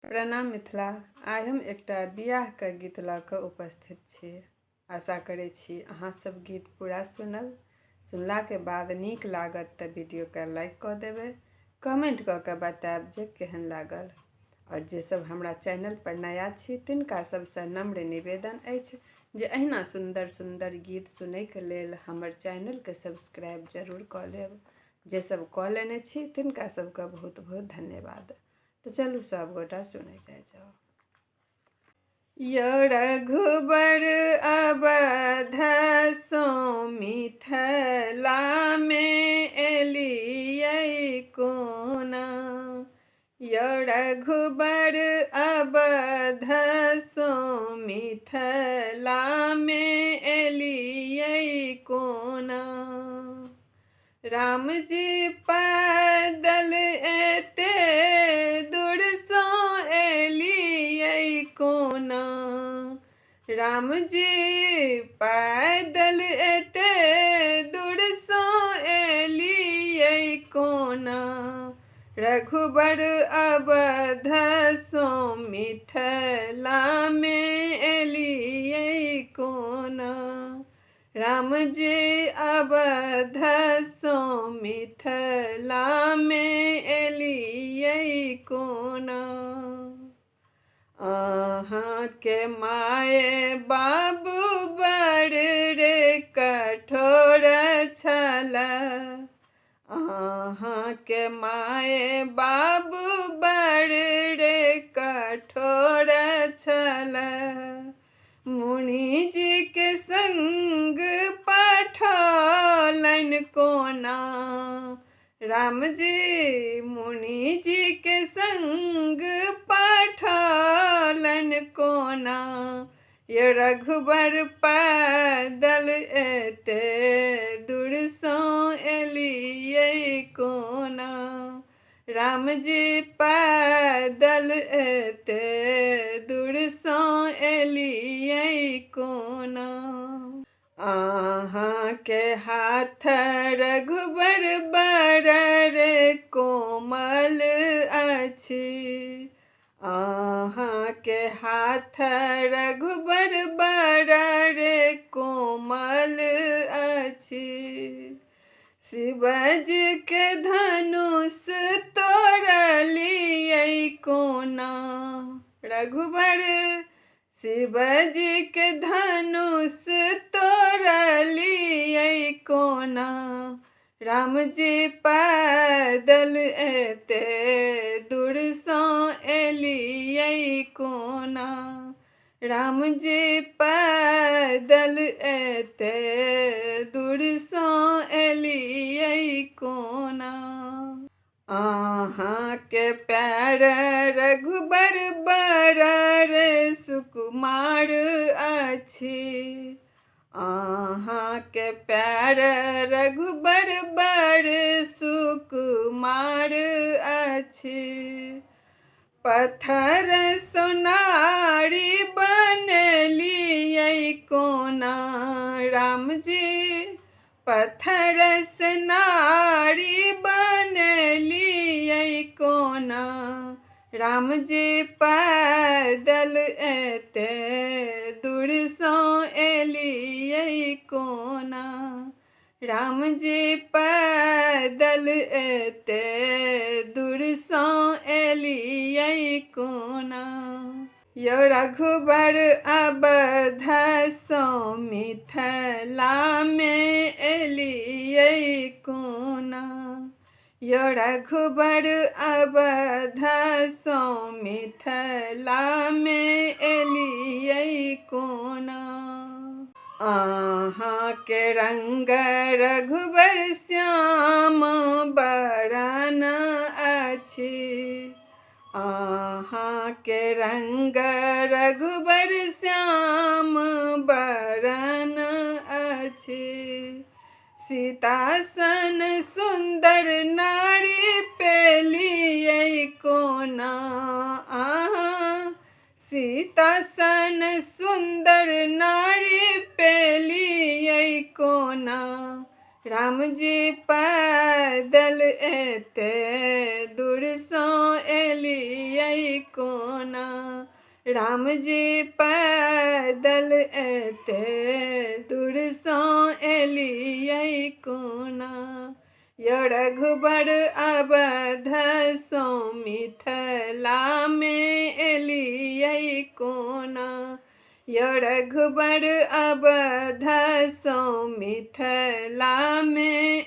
प्रणाम मिथिला। आइ हम एकटा बियाहके गीत लऽ कऽ उपस्थित छी। आशा करै छी अहाँ सब गीत पूरा सुनब। सुनलाके बाद नीक लागत तऽ वीडियोके लाइक कऽ देबै, कमेंट कऽ कऽ बतायब जे केहन लागल। और जे सब हमरा चैनल पर नया छी तिनका सबसँ नम्र निवेदन अछि जे अहिना सुंदर सुंदर गीत सुनैके लेल हमर चैनलके सब्सक्राइब जरूर कऽ लेब। जे सब कऽ लेने छी तिनका सबके बहुत बहुत धन्यवाद। तो चलू सब गोटा सुने जाओ। यो रघुबर अवध सो मिथिला में एलियै कोना। यो रघुबर अवध सो मिथिला में एलियै कोना। राम जी पैदल एते दूर सो एलियै कोना। राम जी पैदल एते दूर सो एलियै कोना। रघुबर अवध सो मिथिला में एलियै कोना। राम जी अवध सो मिथिला में एलियै कोना। अहाँके माए बाबू बड़ रे कठोर छल। अहाँके माए बाबू बड़ रे कठोर छल। मुनि जी के संग पठौलनि कोना। राम जी मुनि जी के संग पठौलनि कोना। ये रघुबर पैदल एते दूर सो एलियै कोना। राम जी पैदल एते दूर सो एलियै कोना। अहाँके हाथ रघुबर बड़ रे कोमल अछि। अहाँके हाथ रघुबर बड़ रे कोमल अछि। शिवजी के धनुष तोड़लियै कोना। रघुबर शिवजी के धनुष तोड़लियै कोना। राम जी पैदल एते दूर सो एलियै कोना। राम जी पैदल एते दूर सो एलियै कोना। अहाँके पैर रघुबर बड़ रे सुकुमार अछि। अहाँके पैर रघुबर बड़ सुकुमार अछि। पत्थर सोनारी बनलियै कोना। राम जी पत्थर सोनारी बनलियै कोना। राम जी पैदल एते दूर सो एलियै कोना। राम जी पैदल एते दूर सो एलियै कोना। यो रघुबर अवध सो मिथिला में एलियै कोना। यो रघुबर अवध सो मिथिला में एलियै कोना। अहाँके रंग रघुबर श्याम बरन अछि। अहाँके रंग रघुबर श्याम बरन अछि। सीता सन सुंदर नारी पेलियै कोना। सीता सन सुंदर नारी पेलियै कोना। राम जी पैदल एते दूर सो एलियै एलियै कोना। राम जी पैदल एते दूरसँ एलियै कोना। यौ रघुबर अवधसँ मिथिलामे एलियै कोना। यौ रघुबर अवधसँ मिथिलामे